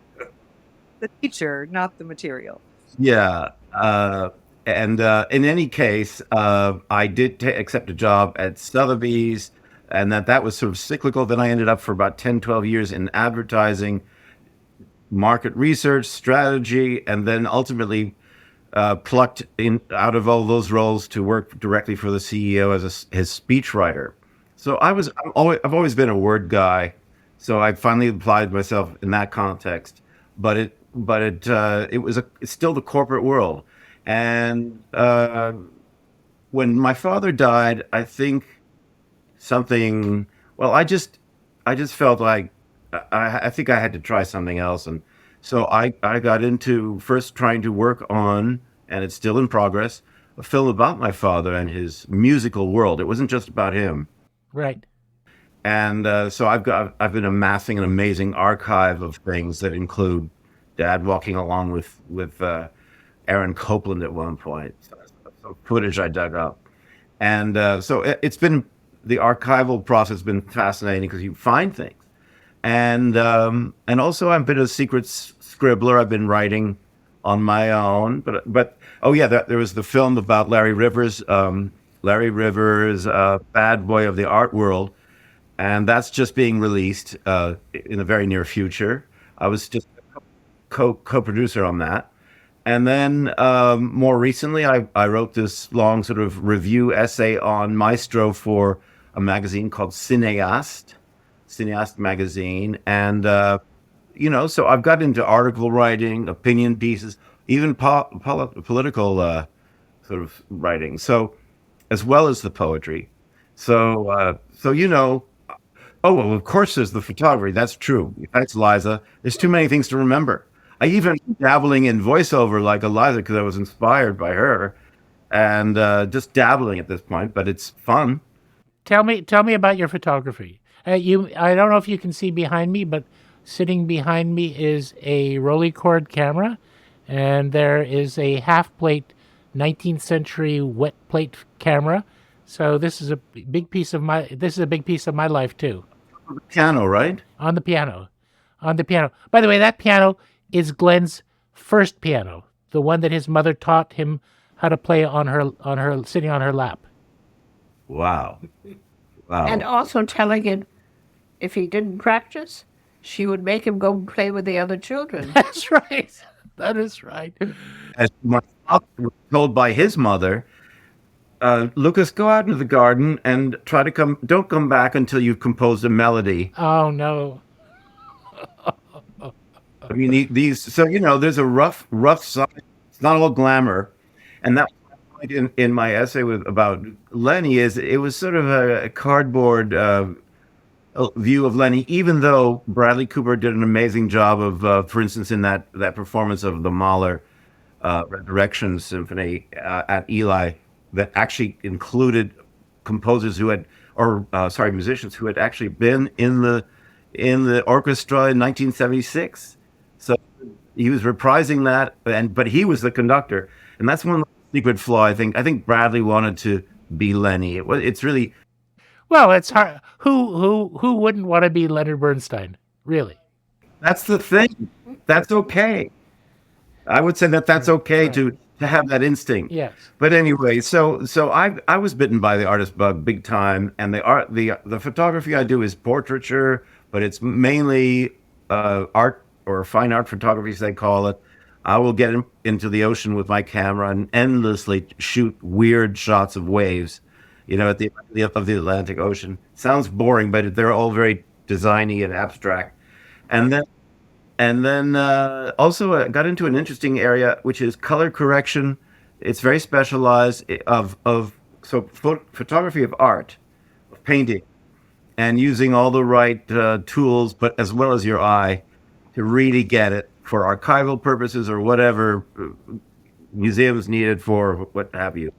Speaker 5: The teacher, not the material.
Speaker 4: Yeah. And in any case, I did accept a job at Sotheby's, and that was sort of cyclical. Then I ended up for about 10, 12 years in advertising, market research, strategy, and then ultimately plucked out of all those roles to work directly for the CEO as his speechwriter. So I've always been a word guy. So I finally applied myself in that context. But it's still the corporate world. And when my father died, I think I just felt like I think I had to try something else. And so I got into first trying to work on, and it's still in progress, a film about my father and his musical world. It wasn't just about him.
Speaker 2: Right.
Speaker 4: And so I've been amassing an amazing archive of things that include Dad walking along with Aaron Copland at one point, so footage I dug up, and so it's been the archival process has been fascinating because you find things, and also I've been a secret scribbler. I've been writing on my own, but oh yeah, there was the film about Larry Rivers, bad boy of the art world, and that's just being released in the very near future. I was just co-producer on that. And then more recently, I wrote this long sort of review essay on Maestro for a magazine called Cineast magazine. And, so I've got into article writing, opinion pieces, even political sort of writing. So, as well as the poetry. So, oh, well, of course there's the photography. That's true. Thanks, Liza. There's too many things to remember. I even dabbling in voiceover like Eliza because I was inspired by her, and just dabbling at this point, but it's fun.
Speaker 2: Tell me about your photography. I don't know if you can see behind me, but sitting behind me is a Rolleicord camera, and there is a half-plate 19th century wet plate camera. So this is a big piece of my life too.
Speaker 4: Piano, right?
Speaker 2: On the piano. By the way, that piano is Glenn's first piano, the one that his mother taught him how to play on her sitting on her lap.
Speaker 4: Wow.
Speaker 3: And also telling him if he didn't practice, she would make him go and play with the other children.
Speaker 2: That's right. That is right.
Speaker 4: As my father was told by his mother, Lukas, go out into the garden and don't come back until you've composed a melody.
Speaker 2: Oh, no.
Speaker 4: I mean, there's a rough side. It's not all glamour. And that point in my essay about Lenny is it was sort of a cardboard view of Lenny, even though Bradley Cooper did an amazing job of, for instance, in that performance of the Mahler Resurrection Symphony at Eli, that actually included composers musicians who had actually been in the orchestra in 1976. So he was reprising that, but he was the conductor, and that's one secret flaw. I think Bradley wanted to be Lenny. It's really
Speaker 2: Well, it's hard. Who wouldn't want to be Leonard Bernstein? Really?
Speaker 4: that's the thing. That's okay. I would say that that's okay
Speaker 2: Right.
Speaker 4: to have that instinct.
Speaker 2: Yes.
Speaker 4: But anyway, so I was bitten by the artist bug big time, and the photography I do is portraiture, but it's mainly art or fine art photography, as they call it. I will get into the ocean with my camera and endlessly shoot weird shots of waves, at the of the Atlantic Ocean. Sounds boring, but they're all very designy and abstract. And then also got into an interesting area, which is color correction. It's very specialized photography of art, of painting, and using all the right tools, but as well as your eye, to really get it for archival purposes or whatever museums needed for what have you.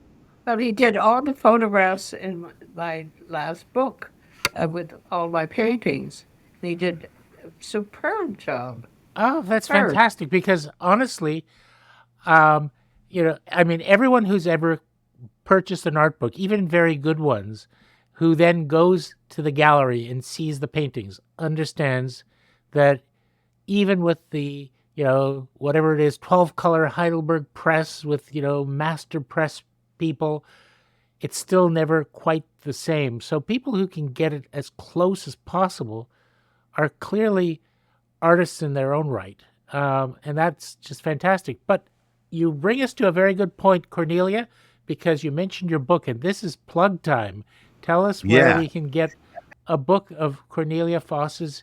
Speaker 3: Well, he did all the photographs in my last book with all my paintings. He did a superb job.
Speaker 2: Oh, that's
Speaker 3: Sure.
Speaker 2: fantastic. Because honestly, I mean, everyone who's ever purchased an art book, even very good ones, who then goes to the gallery and sees the paintings, understands that even with the, whatever it is, 12-color Heidelberg press with, master press people, it's still never quite the same. So people who can get it as close as possible are clearly artists in their own right. And that's just fantastic. But you bring us to a very good point, Cornelia, because you mentioned your book, and this is plug time. Tell us where
Speaker 4: Yeah.
Speaker 2: we can get a book of Cornelia Foss's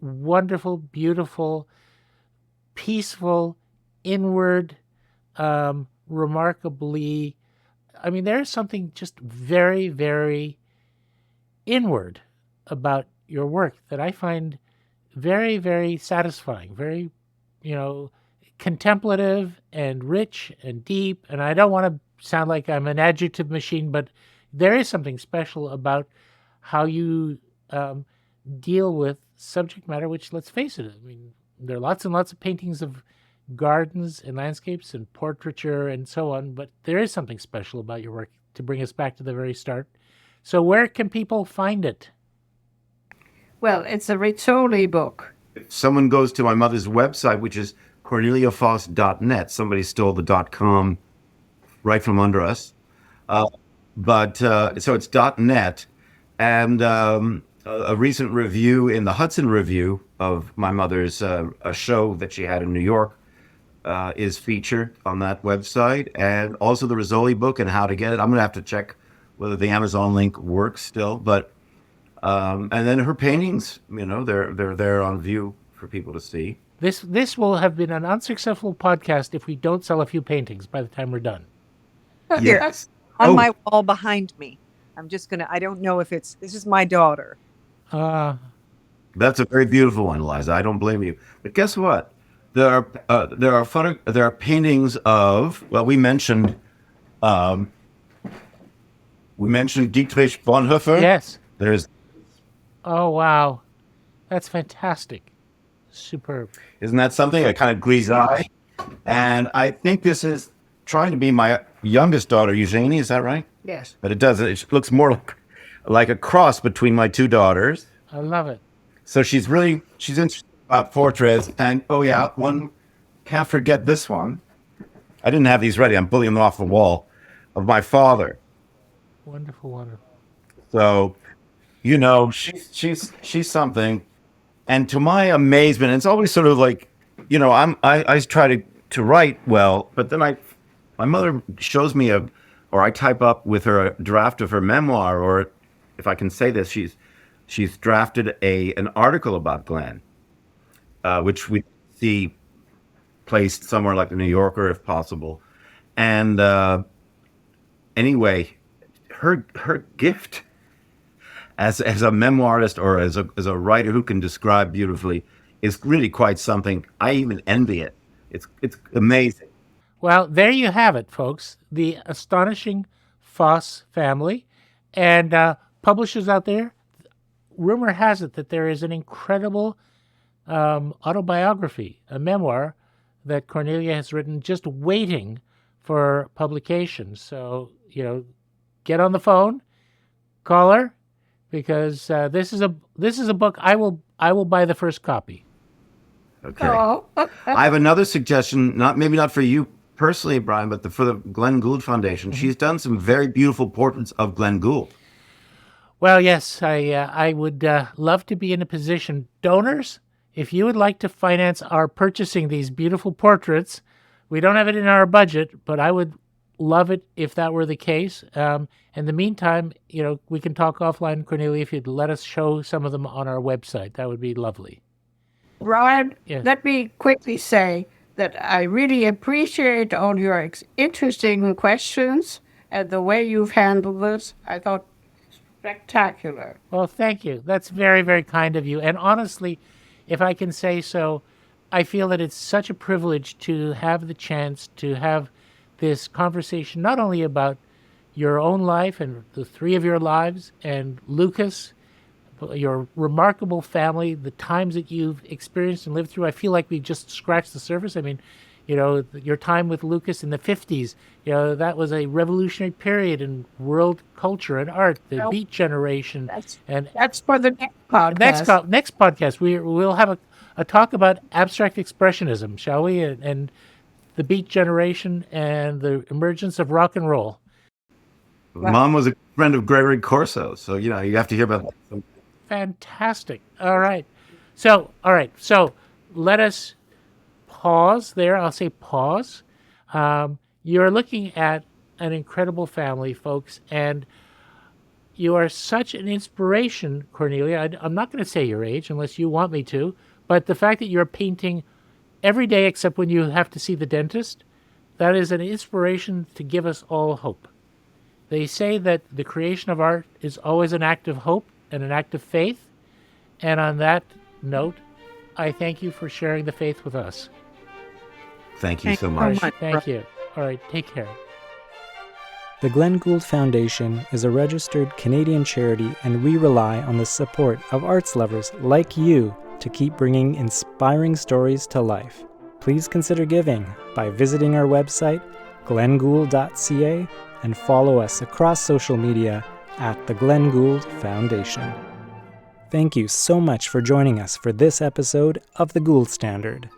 Speaker 2: wonderful, beautiful, peaceful, inward, remarkably, I mean, there's something just very, very inward about your work that I find very, very satisfying, very, contemplative and rich and deep. And I don't want to sound like I'm an adjective machine, but there is something special about how you deal with subject matter, which, let's face it, I mean, there are lots and lots of paintings of gardens and landscapes and portraiture and so on, but there is something special about your work to bring us back to the very start. So where can people find it?
Speaker 3: Well, it's a Rizzoli book.
Speaker 4: If someone goes to my mother's website, which is corneliafoss.net, somebody stole the .com right from under us. So it's .net, and a recent review in the Hudson Review of my mother's a show that she had in New York is featured on that website, and also the Rizzoli book and how to get it. I'm gonna have to check whether the Amazon link works still, but and then her paintings, they're there on view for people to see.
Speaker 2: This will have been an unsuccessful podcast if we don't sell a few paintings by the time we're done.
Speaker 5: Here,
Speaker 4: Yes.
Speaker 5: on
Speaker 4: Oh.
Speaker 5: my wall behind me. I don't know if this is my daughter.
Speaker 4: That's a very beautiful one, Eliza. I don't blame you. But guess what? There are paintings of, well, we mentioned Dietrich Bonhoeffer.
Speaker 2: Yes.
Speaker 4: There's
Speaker 2: Oh, wow. That's fantastic. Superb.
Speaker 4: Isn't that something? A kind of grisaille. And I think this is trying to be my youngest daughter, Eugenie. Is that right?
Speaker 3: Yes.
Speaker 4: But it doesn't. It looks more like a cross between my two daughters.
Speaker 2: I love it.
Speaker 4: So she's interested about portraits. And oh yeah, one can't forget this one. I didn't have these ready. I'm pulling them off the wall of my father.
Speaker 2: Wonderful, wonderful.
Speaker 4: So, she's something. And to my amazement, it's always sort of like, I try to write well, but then my mother shows me or I type up with her a draft of her memoir, or if I can say this, she's drafted an article about Glenn, which we see placed somewhere like the New Yorker, if possible. And anyway, her gift as a memoirist or as a writer who can describe beautifully is really quite something. I even envy it. It's amazing.
Speaker 2: Well, there you have it, folks. The astonishing Foss family. And publishers out there, rumor has it that there is an incredible autobiography, a memoir that Cornelia has written, just waiting for publication. So, get on the phone, call her, because this is a book I will buy the first copy.
Speaker 4: Okay.
Speaker 3: Oh.
Speaker 4: I have another suggestion, maybe not for you personally, Brian, but for the Glenn Gould Foundation. She's done some very beautiful portraits of Glenn Gould.
Speaker 2: Well, yes, I would love to be in a position. Donors, if you would like to finance our purchasing these beautiful portraits, we don't have it in our budget, but I would love it if that were the case. In the meantime, we can talk offline, Cornelia, if you'd let us show some of them on our website. That would be lovely.
Speaker 3: Brian,
Speaker 2: Yes.
Speaker 3: let me quickly say that I really appreciate all your interesting questions and the way you've handled this. I thought spectacular.
Speaker 2: Well, thank you. That's very, very kind of you. And honestly, if I can say so, I feel that it's such a privilege to have the chance to have this conversation, not only about your own life and the three of your lives, and Lukas, your remarkable family, the times that you've experienced and lived through. I feel like we've just scratched the surface. I mean, your time with Lukas in the 50s, that was a revolutionary period in world culture and art, the
Speaker 3: Well,
Speaker 2: Beat Generation.
Speaker 3: That's for the next podcast.
Speaker 2: Next podcast, we'll have a talk about abstract expressionism, shall we? And the Beat Generation and the emergence of rock and roll.
Speaker 4: Mom was a friend of Gregory Corso, so you have to hear about that.
Speaker 2: Fantastic. All right. So let us pause there. I'll say pause. You're looking at an incredible family, folks, and you are such an inspiration, Cornelia. I'm not going to say your age unless you want me to, but the fact that you're painting every day except when you have to see the dentist, that is an inspiration to give us all hope. They say that the creation of art is always an act of hope and an act of faith. And on that note, I thank you for sharing the faith with us.
Speaker 4: Thank you
Speaker 5: Thank
Speaker 4: so
Speaker 5: you so
Speaker 4: much.
Speaker 5: much.
Speaker 2: Thank you. All right, take care.
Speaker 1: The Glenn Gould Foundation is a registered Canadian charity, and we rely on the support of arts lovers like you to keep bringing inspiring stories to life. Please consider giving by visiting our website, glenngould.ca, and follow us across social media at the Glenn Gould Foundation. Thank you so much for joining us for this episode of the Gould Standard.